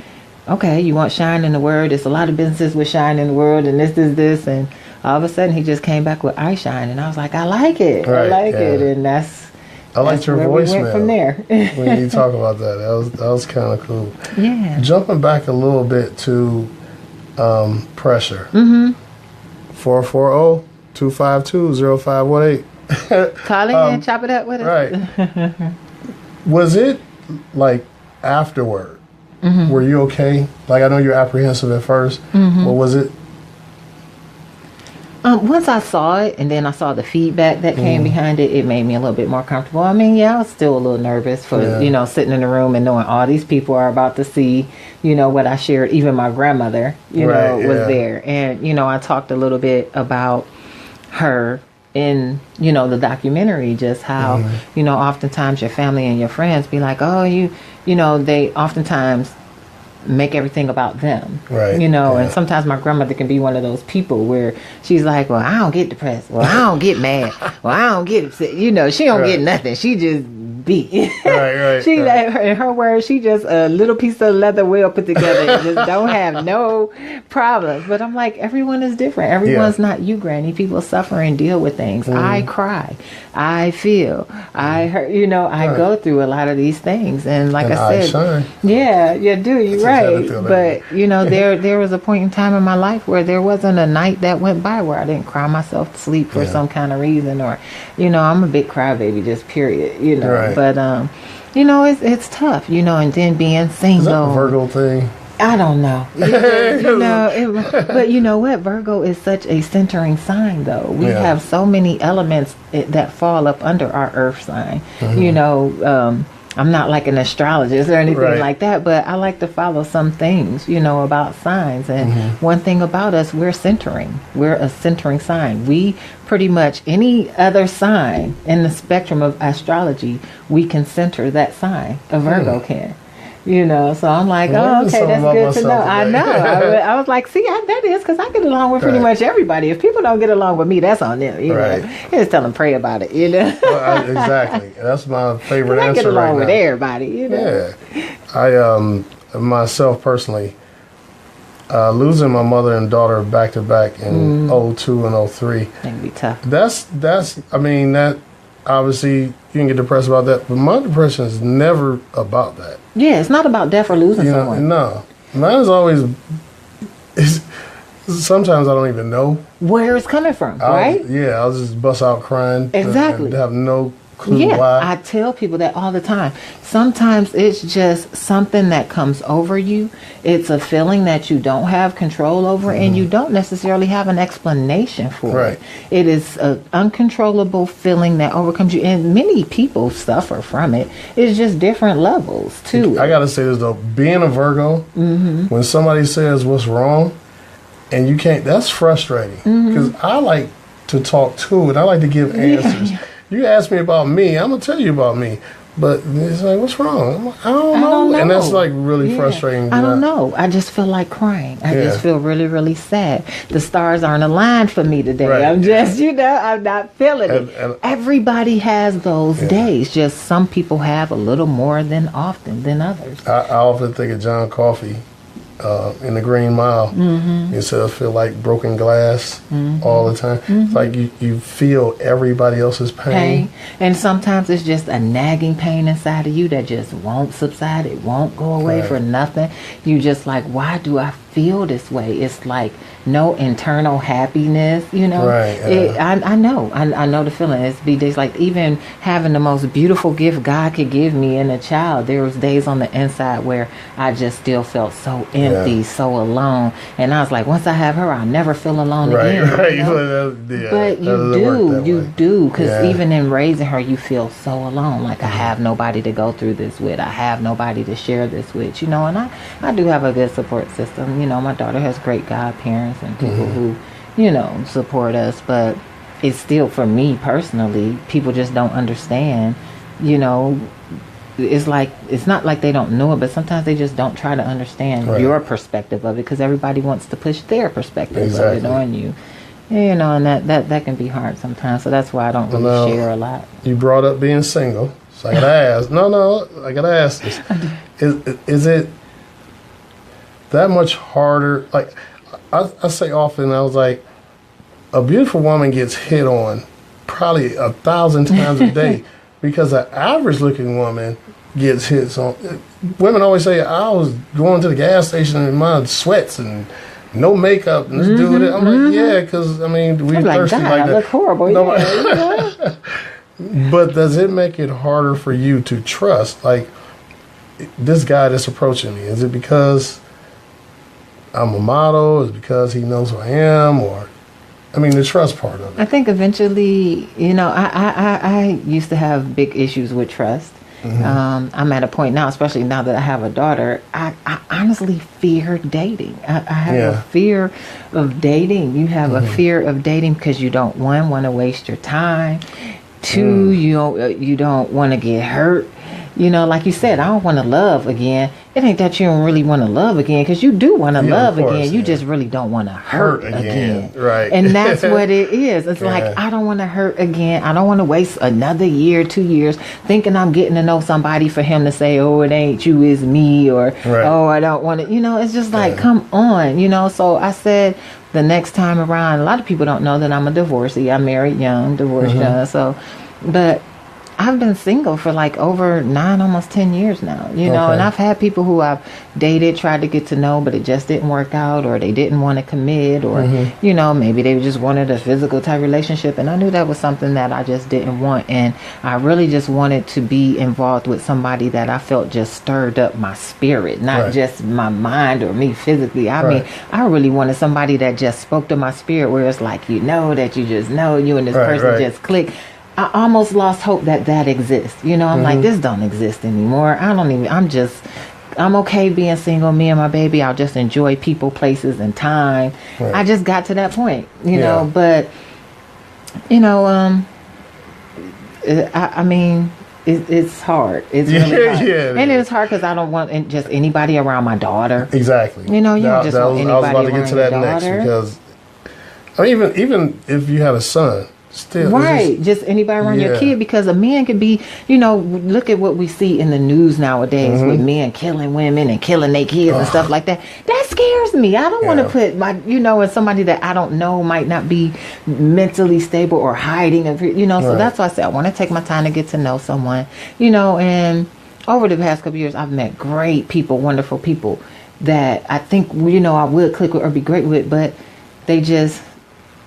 okay, you want Shine in the word? There's a lot of businesses with Shine in the world, and this. And all of a sudden, he just came back with iShine, and I was like, I like it. I like it. And I liked your voicemail. We went from there. When you talk about that was kind of cool. Yeah. Jumping back a little bit to pressure. 440-252-0518. Call in and chop it up with us. Right. Was it like afterward? Were you okay? Like, I know you're apprehensive at first, but was it? Once I saw it and then I saw the feedback that came behind it, it made me a little bit more comfortable. I mean, I was still a little nervous for, sitting in the room and knowing all these people are about to see, what I shared. Even my grandmother, was there. And, I talked a little bit about her in, the documentary, just how, oftentimes your family and your friends be like, oh, they oftentimes make everything about them, and sometimes my grandmother can be one of those people where she's like, well, I don't get depressed, well, I don't get mad, well, I don't get upset, she don't get nothing, she just be she in her words, she just a little piece of leather well put together and just don't have no problems. But I'm like, everyone is different. Everyone's not you, Granny. People suffer and deal with things. I cry, I feel, I hurt, I go through a lot of these things, and like I said, you're right. But there was a point in time in my life where there wasn't a night that went by where I didn't cry myself to sleep for some kind of reason, or I'm a big crybaby, just period, but it's tough, and then being single. Is that a Virgo thing? I don't know. But you know what? Virgo is such a centering sign, though. We have so many elements that fall up under our earth sign. I'm not like an astrologist or anything like that, but I like to follow some things, about signs. And one thing about us, we're centering. We're a centering sign. We pretty much, any other sign in the spectrum of astrology, we can center that sign. A Virgo can. So I'm like, oh, okay, that's good to know. I know. I was like, see, that is because I get along with pretty much everybody. If people don't get along with me, that's on them. You just tell them, pray about it. Well, exactly. That's my favorite answer. I get along with now. everybody. Yeah. I myself personally, losing my mother and daughter back to back in 02 and 03. That can be tough. That's. I mean, that obviously you can get depressed about that, but my depression is never about that. Yeah, it's not about death or losing someone. No, mine is always. Sometimes I don't even know where it's coming from, right? I'll just bust out crying. Exactly. And have no clue why? I tell people that all the time. Sometimes it's just something that comes over you. It's a feeling that you don't have control over, and you don't necessarily have an explanation for Right. it. It is an uncontrollable feeling that overcomes you, and many people suffer from it. It's just different levels too. I gotta say this though, being a Virgo, when somebody says what's wrong, and you can't, that's frustrating. Because I like to talk to it. I like to give answers. You ask me about me, I'm gonna tell you about me. But it's like, what's wrong? I'm like, I don't know. And that's like really frustrating. I don't know. I just feel like crying. I just feel really, really sad. The stars aren't aligned for me today. Right. I'm just, I'm not feeling it. And everybody has those days. Just some people have a little more than often than others. I often think of John Coffey in the Green Mile. He said, I feel like broken glass all the time. It's like you feel everybody else's pain. And sometimes it's just a nagging pain inside of you that just won't subside. It won't go away for nothing. You just like, why do I feel this way? It's like no internal happiness, Right. I know the feeling. It's be days like even having the most beautiful gift God could give me in a child. There was days on the inside where I just still felt so empty, so alone. And I was like, once I have her, I'll never feel alone again. Right. But you do, because even in raising her, you feel so alone. Like I have nobody to go through this with. I have nobody to share this with, and I do have a good support system. My daughter has great godparents and people who, support us, but it's still, for me personally, people just don't understand, it's like, it's not like they don't know it, but sometimes they just don't try to understand your perspective of it, because everybody wants to push their perspective of it on you. And that can be hard sometimes, so that's why I don't really share a lot. You brought up being single, so I gotta ask. I gotta ask this. Is it that much harder? Like I say often, I was like, a beautiful woman gets hit on probably 1,000 times a day because an average looking woman gets hit on. Women always say, I was going to the gas station in my sweats and no makeup and this dude. I'm like, yeah, because we thirsty God, like I that. look horrible. But does it make it harder for you to trust, like, this guy that's approaching me? Is it because I'm a model? Is it because he knows who I am? Or, the trust part of it. I think eventually, I used to have big issues with trust. I'm at a point now, especially now that I have a daughter, I honestly fear dating. I have a fear of dating. You have a fear of dating because you don't, one, want to waste your time. Two, you don't want to get hurt. Like you said, I don't want to love again. It ain't that you don't really want to love again, because you do want to love again. You just really don't want to hurt again. Right. And that's what it is. It's like, I don't want to hurt again. I don't want to waste another year, 2 years, thinking I'm getting to know somebody for him to say, oh, it ain't you, it's me, or, oh, I don't want to, it's just like, come on, So I said, the next time around, a lot of people don't know that I'm a divorcee. I married young, divorced young, but I've been single for like over 9, almost 10 years now, and I've had people who I've dated, tried to get to know, but it just didn't work out, or they didn't want to commit, or, maybe they just wanted a physical type relationship. And I knew that was something that I just didn't want. And I really just wanted to be involved with somebody that I felt just stirred up my spirit, not just my mind or me physically. I mean, I really wanted somebody that just spoke to my spirit, where it's like, that you just know you and this person just click. I almost lost hope that exists. I'm like, this don't exist anymore. I'm okay being single, me and my baby. I'll just enjoy people, places, and time. I just got to that point, but, it's hard. It's really hard. And it's hard because I don't want just anybody around my daughter. Exactly. You don't just want anybody around your daughter. I was about to get to that next, because even if you had a son, still, just anybody around your kid, because a man could be, look at what we see in the news nowadays with men killing women and killing their kids and stuff like that. That scares me. I don't want to put my, and somebody that I don't know might not be mentally stable or hiding, so that's why I say I want to take my time to get to know someone, and over the past couple of years, I've met great people, wonderful people that I think, I would click with or be great with, but they just,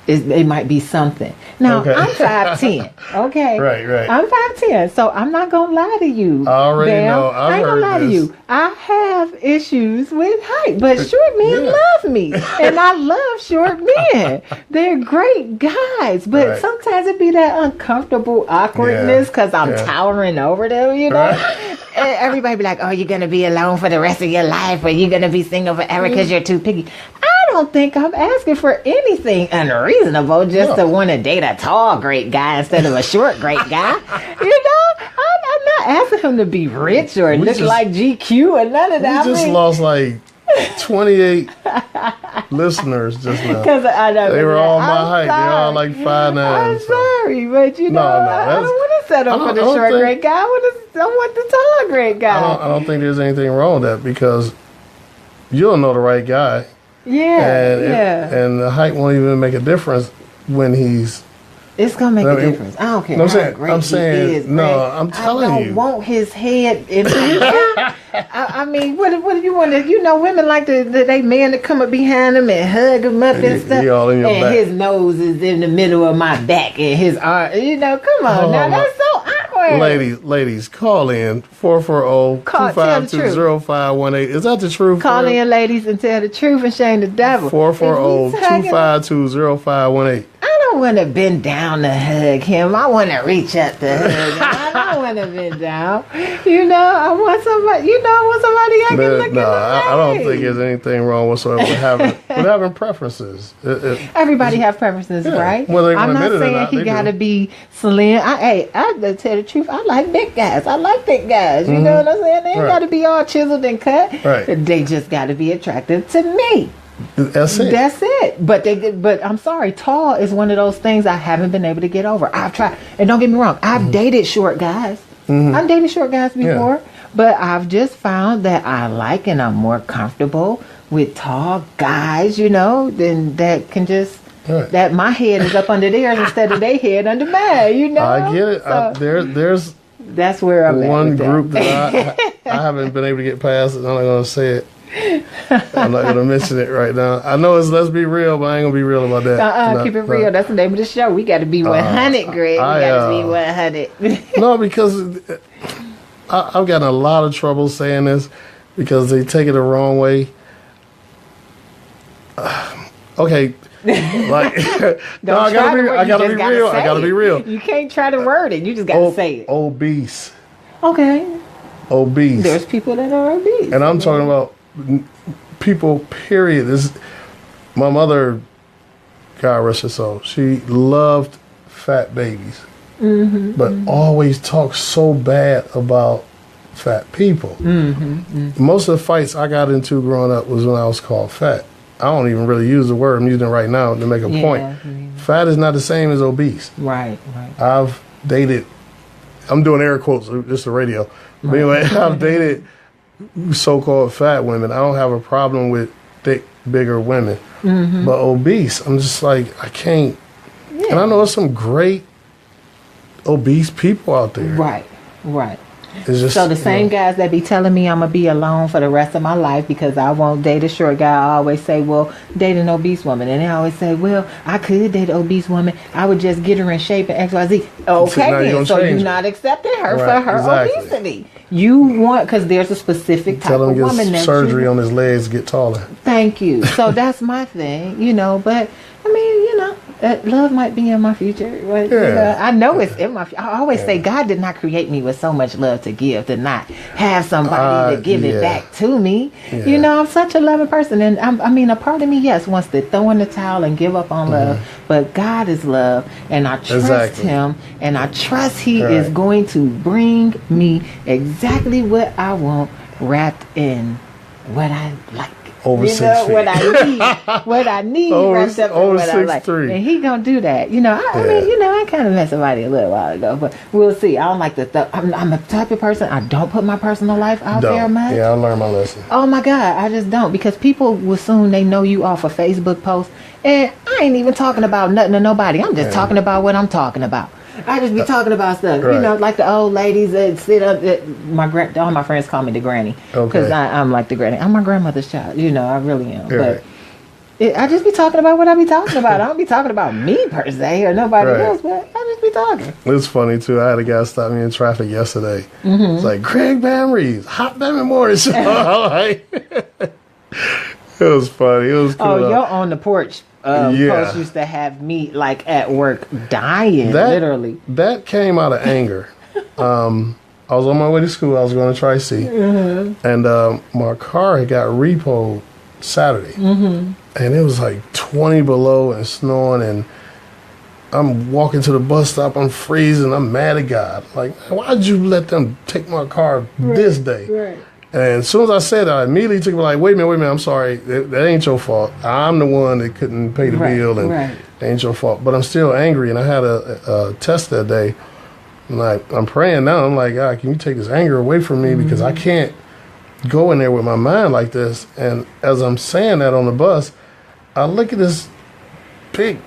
it might be something. Now, Okay. I'm 5'10", okay? Right. I'm 5'10", so I'm not going to lie to you. I already Bam. know. I've I ain't heard gonna lie to this. you. I have issues with height, but short men love me. And I love short men. They're great guys, but Right. sometimes it be that uncomfortable awkwardness because I'm towering over them, you know? Right. And everybody be like, oh, you're going to be alone for the rest of your life, or you're going to be single forever because you're too picky. I don't think I'm asking for anything unreasonable just to want to date a tall, great guy instead of a short, great guy. You know, I'm not asking him to be rich or look like GQ or none of that. We just lost like 28 listeners just now. Because I know They were all my height. sorry. They're all like 5'9". I'm sorry, but you know, I don't want to settle for the short, great guy. I want the tall, great guy. I don't think there's anything wrong with that because you'll know the right guy. Yeah, And the height won't even make a difference when he's. It's gonna make a difference. I don't care. No, I'm saying, I'm telling you. I don't want his head in my back. I mean, what do you want to? You know, women like they man to come up behind him and hug him up and stuff. He all in your and back. his nose is in the middle of my back and his arm. You know, come on now, that's so awkward. Ladies, call in 440-252-0518. Is that the truth? Call in, ladies, and tell the truth and shame the devil. 440-252-0518. I don't want to bend down to hug him. I want to reach up to hug him. I don't want to bend down. You know, I want somebody. You know, I want somebody I can look in the I don't think there's anything wrong whatsoever with having preferences. Everybody have preferences, right? Whether they I'm want to not admit it or saying not, he they got to do. be slim. I to tell the truth, I like big guys. I like thick guys. You know what I'm saying? They ain't Right. got to be all chiseled and cut. Right. They just got to be attractive to me. That's it. That's it. But I'm sorry, tall is one of those things I haven't been able to get over. I've tried, and don't get me wrong, I've dated short guys. I've dated short guys before, but I've just found that I like and I'm more comfortable with tall guys, you know, than that can just that my head is up under theirs instead of their head under mine, you know. I get it. So, There's that's where I'm at one with group that. that I haven't been able to get past, and I'm not going to say it. I'm not going to mention it right now. I know it's let's be real, but I ain't going to be real about that. Keep it real. That's the name of the show. We got to be 100, Greg. We got to be 100. No, because I've gotten a lot of trouble saying this because they take it the wrong way. Okay. Like, no, I gotta be real. I gotta be real. You can't try to word it. You just gotta say it. Obese. Okay. Obese. There's people that are obese. And I'm talking about people, period. My mother, God rest her soul, she loved fat babies. But always talked so bad about fat people. Most of the fights I got into growing up was when I was called fat. I don't even really use the word. I'm using it right now to make a point. Fat is not the same as obese. Right. I've dated, I'm doing air quotes, just the radio. But anyway, I've dated so-called fat women. I don't have a problem with thick, bigger women. But obese, I'm just like, I can't. And I know there's some great obese people out there. Right. It's just, So the same guys that be telling me I'm going to be alone for the rest of my life because I won't date a short guy, I always say, well, date an obese woman. And they always say, well, I could date an obese woman. I would just get her in shape and XYZ. Okay, then. So you're not accepting her for her obesity. You want, because there's a specific type of woman that surgery on his legs get taller. Thank you. So that's my thing, you know, but I mean, you know, love might be in my future. But, you know, I know it's in my future. I always say God did not create me with so much love to give, to not have somebody to give it back to me. You know, I'm such a loving person. And I mean, a part of me, yes, wants to throw in the towel and give up on love. But God is love. And I trust him. And I trust he is going to bring me exactly what I want wrapped in what I like. Over 6 feet. What I need wrapped up in what I like. And he gonna do that. You know, I mean, you know, I kind of met somebody a little while ago, but we'll see. I don't like to I'm a type of person, I don't put my personal life out there much. Yeah, I learned my lesson. Oh my God, I just don't, because people will soon they know you off a Facebook post, and I ain't even talking about nothing to nobody. I'm just talking about what I'm talking about. I just be talking about stuff, you know, like the old ladies that sit up. All my friends call me the granny because I'm like the granny. I'm my grandmother's child, you know. I really am. But I just be talking about what I be talking about. I don't be talking about me per se or nobody else, but I just be talking. It's funny too. I had a guy stop me in traffic yesterday. It's like, Craig Van Reaves, Hot Bam Morning Show. It was funny. It was cool. Oh, your on the porch post used to have me like at work dying, literally. That came out of anger. I was on my way to school. I was going to Tri-C, and my car had got repoed Saturday, and it was like 20 below and snowing, and I'm walking to the bus stop. I'm freezing. I'm mad at God. Like, why'd you let them take my car this day? Right. And as soon as I said that, I immediately took it like, wait a minute, I'm sorry. That ain't your fault. I'm the one that couldn't pay the bill, and it ain't your fault. But I'm still angry, and I had a test that day. And I'm praying now. I'm like, God, can you take this anger away from me? Because I can't go in there with my mind like this. And as I'm saying that on the bus, I look at this big,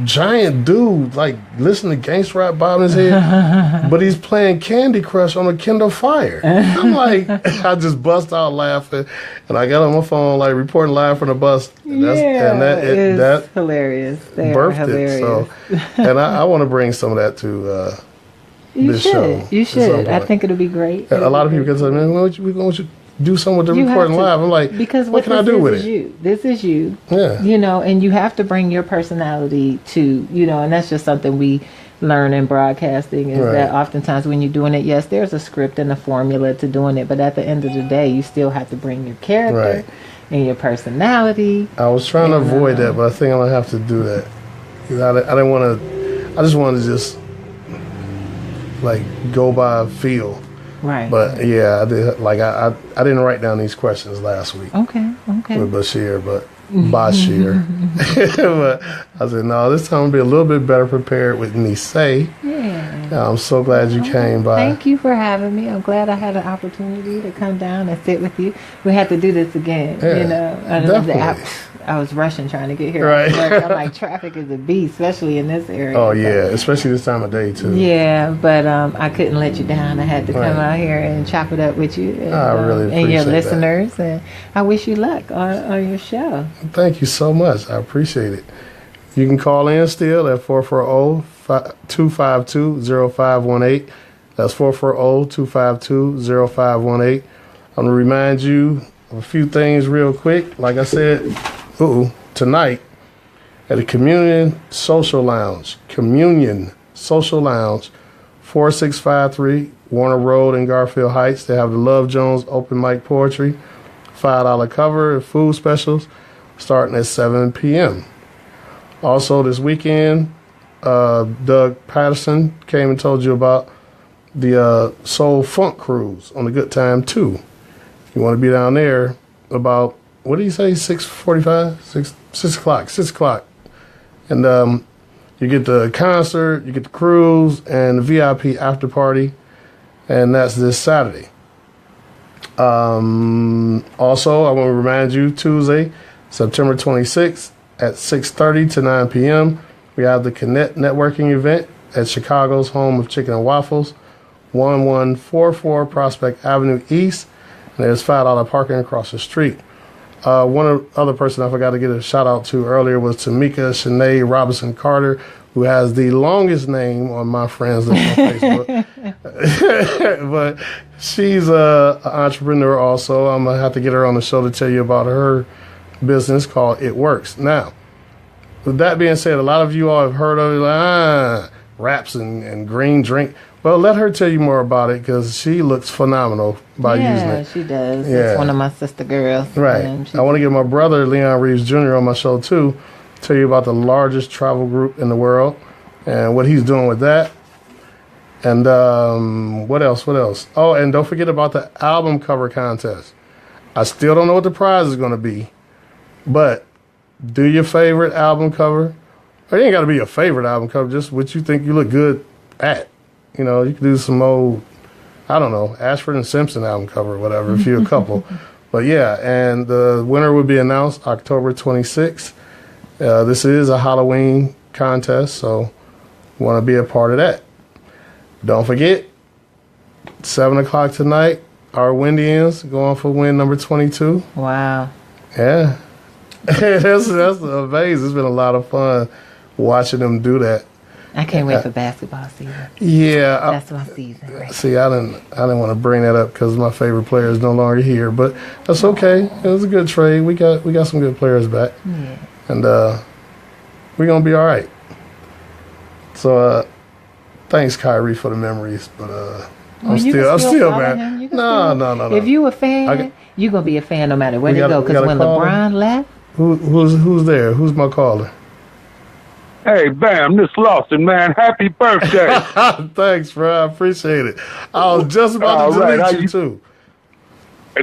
giant dude, like, listening to gangster rap bobbing his head, but he's playing Candy Crush on a Kindle Fire. I'm like, I just bust out laughing, and I got on my phone, like, reporting live from the bus. And that's hilarious. They birthed are hilarious. it. So, and I want to bring some of that to this show. You should. I think it'll be great. A lot of people can say, man, why don't you do something with the reporting live? I'm like, because what can I do with it? This is you. Yeah. You know, and you have to bring your personality to, you know, and that's just something we learn in broadcasting is that oftentimes when you're doing it, yes, there's a script and a formula to doing it, but at the end of the day, you still have to bring your character and your personality. I was trying to avoid that, but I think I'm going to have to do that. I didn't want to, I just wanted to just, like, go by feel. Right. But yeah, I did. Like I didn't write down these questions last week. Okay. With Bashir, but but I said no. This time I'll be a little bit better prepared with Nissay. Yeah. I'm so glad you came by. Thank you for having me. I'm glad I had an opportunity to come down and sit with you. We had to do this again. Yeah, you know, definitely. I was rushing trying to get here. Right. I'm like, traffic is a beast, especially in this area. Oh yeah, especially this time of day too. Yeah, but I couldn't let you down. I had to come out here and chop it up with you and, I really appreciate and your that. listeners. And I wish you luck on your show. Thank you so much. I appreciate it. You can call in still at 440-252-0518. That's 440-252-0518. I'm going to remind you of a few things real quick. Like I said, tonight at the Communion Social Lounge, 4653 Warner Road in Garfield Heights. They have the Love Jones open mic poetry, $5 cover, and food specials starting at 7 p.m. Also this weekend, Doug Patterson came and told you about the Soul Funk Cruise on the Good Time 2. If you want to be down there about, what did he say, 6:45? 6 o'clock. And you get the concert, you get the cruise, and the VIP after party, and that's this Saturday. Also, I want to remind you, Tuesday, September 26th at 6:30 to 9 p.m., we have the Connect Networking event at Chicago's home of chicken and waffles, 1144 Prospect Avenue East, and there's $5 parking across the street. One other person I forgot to get a shout out to earlier was Tamika Shanae Robinson Carter, who has the longest name on my friends list on Facebook. But she's an entrepreneur also. I'm going to have to get her on the show to tell you about her business called It Works. Now, with that being said, a lot of you all have heard of it, like, wraps and green drink. Well, let her tell you more about it because she looks phenomenal by using it. Yeah, she does. Yeah. It's one of my sister girls. Right. I want to get my brother, Leon Reaves Jr., on my show, too, tell you about the largest travel group in the world and what he's doing with that. And what else? Oh, and don't forget about the album cover contest. I still don't know what the prize is going to be, but do your favorite album cover. Or it ain't got to be your favorite album cover, just what you think you look good at. You know, you can do some old, I don't know, Ashford and Simpson album cover or whatever, if you're a couple. But yeah, and the winner will be announced October 26th. This is a Halloween contest, so you want to be a part of that. Don't forget, 7 o'clock tonight, our Windians going for win number 22. Wow. Yeah. that's amazing. It's been a lot of fun watching them do that. I can't wait for basketball season. Yeah, That's my season. Right? see, I didn't want to bring that up because my favorite player is no longer here, but that's okay. It was a good trade. We got some good players back, Yeah. and we're gonna be all right. So thanks, Kyrie, for the memories, but I'm still follow mad. him. You can No. If you a fan, you're gonna be a fan no matter where they go. Because when call LeBron left, who's there? Who's my caller? Hey, Bam, this Lawson, man. Happy birthday. Thanks, bro. I appreciate it. I was just about to delete you, too.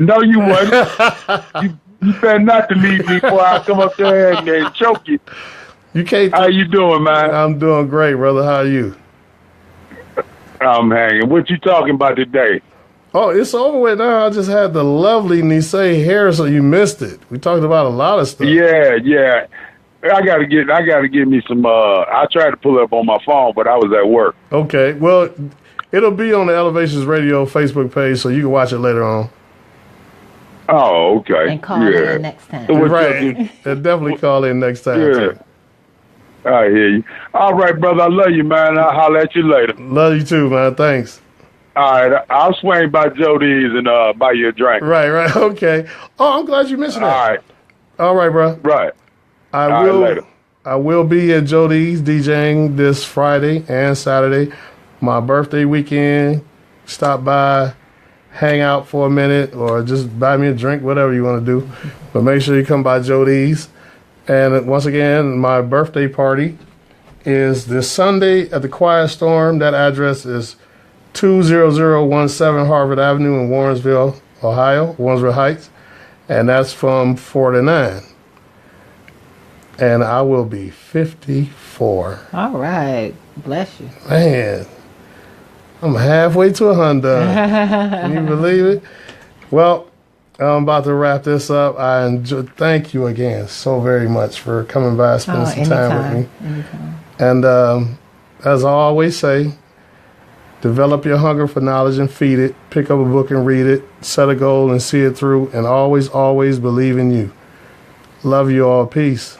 No, you wasn't. you better not delete me before I come up there and choke you. You can't. How you doing, man? I'm doing great, brother. How are you? I'm hanging. What you talking about today? Oh, it's over with now. I just had the lovely Nissay here, so you missed it. We talked about a lot of stuff. Yeah. I gotta get me some. I tried to pull it up on my phone, but I was at work. Okay, well, it'll be on the Elevations Radio Facebook page, so you can watch it later on. Oh, okay. and call in next time. Right, and definitely call in next time. Yeah. Too. I hear you. All right, brother. I love you, man. I'll holler at you later. Love you too, man. Thanks. All right. I'll swing by Jody's and buy you a drink. Right. Okay. Oh, I'm glad you mentioned that. All right. All right, bro. Right. I will be at Jody's DJing this Friday and Saturday. My birthday weekend. Stop by, hang out for a minute, or just buy me a drink, whatever you want to do. But make sure you come by Jody's. And once again, my birthday party is this Sunday at the Quiet Storm. That address is 20017 Harvard Avenue in Warrensville, Ohio, Warrensville Heights. And that's from 4 to 9. And I will be 54. All right. Bless you. Man, I'm halfway to 100. Can you believe it? Well, I'm about to wrap this up. Thank you again so very much for coming by and spending some time with me. Anytime. And as I always say, develop your hunger for knowledge and feed it. Pick up a book and read it. Set a goal and see it through. And always, always believe in you. Love you all. Peace.